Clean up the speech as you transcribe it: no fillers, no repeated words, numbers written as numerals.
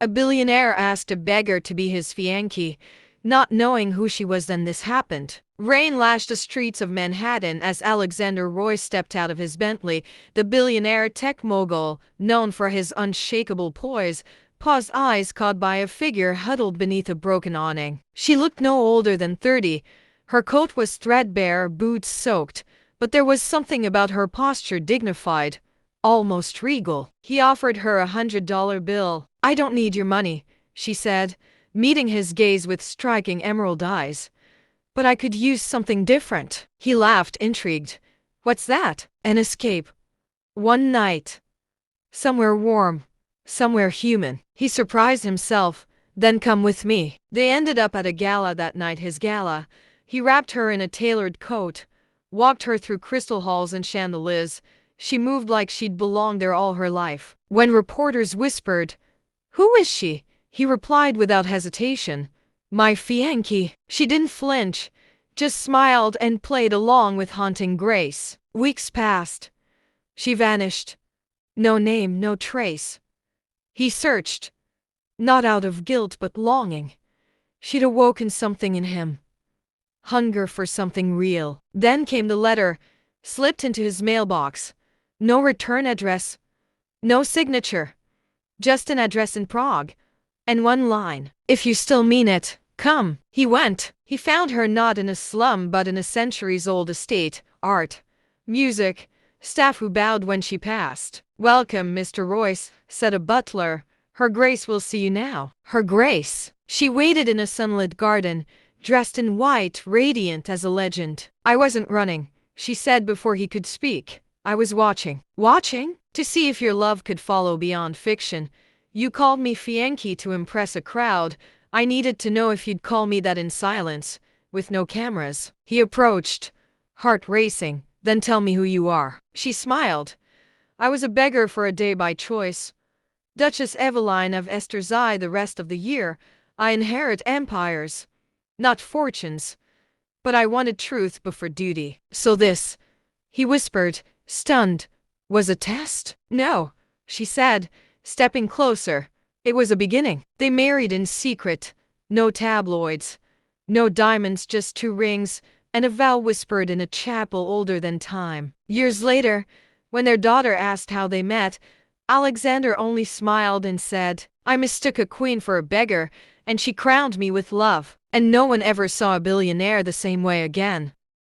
A billionaire asked a beggar to be his fiancée, not knowing who she was. Then this happened. Rain lashed the streets of Manhattan as Alexander Royce stepped out of his Bentley. The billionaire tech mogul, known for his unshakable poise, paused, eyes caught by a figure huddled beneath a broken awning. She looked no older than 30. Her coat was threadbare, boots soaked, but there was something about her posture dignified, almost regal. He offered her $100 bill. "I don't need your money," she said, meeting his gaze with striking emerald eyes. "But I could use something different." He laughed, intrigued. "What's that?" "An escape. One night. Somewhere warm. Somewhere human." He surprised himself. "Then come with me." They ended up at a gala that night, his gala. He wrapped her in a tailored coat, walked her through crystal halls and chandeliers. She moved like she'd belonged there all her life. When reporters whispered, "Who is she?" he replied without hesitation, "My fiancée." She didn't flinch, just smiled and played along with haunting grace. Weeks passed. She vanished. No name, no trace. He searched, not out of guilt but longing. She'd awoken something in him. Hunger for something real. Then came the letter, slipped into his mailbox. No return address, no signature. Just an address in Prague. And one line: "If you still mean it, come." He went. He found her not in a slum but in a centuries-old estate. Art, music, staff who bowed when she passed. "Welcome, Mr. Royce," said a butler. "Her Grace will see you now." Her Grace. She waited in a sunlit garden, dressed in white, radiant as a legend. "I wasn't running," she said before he could speak. "I was watching." "Watching?" "To see if your love could follow beyond fiction. You called me fiancée to impress a crowd. I needed to know if you'd call me that in silence, with no cameras." He approached, heart racing. "Then tell me who you are." She smiled. "I was a beggar for a day by choice. Duchess Eveline of Estersai the rest of the year. I inherit empires, not fortunes. But I wanted truth before duty." "So this," he whispered, stunned, "was a test?" "No," she said, stepping closer. "It was a beginning." They married in secret. No tabloids, no diamonds, just 2 rings, and a vow whispered in a chapel older than time. Years later, when their daughter asked how they met, Alexander only smiled and said, "I mistook a queen for a beggar, and she crowned me with love." And no one ever saw a billionaire the same way again.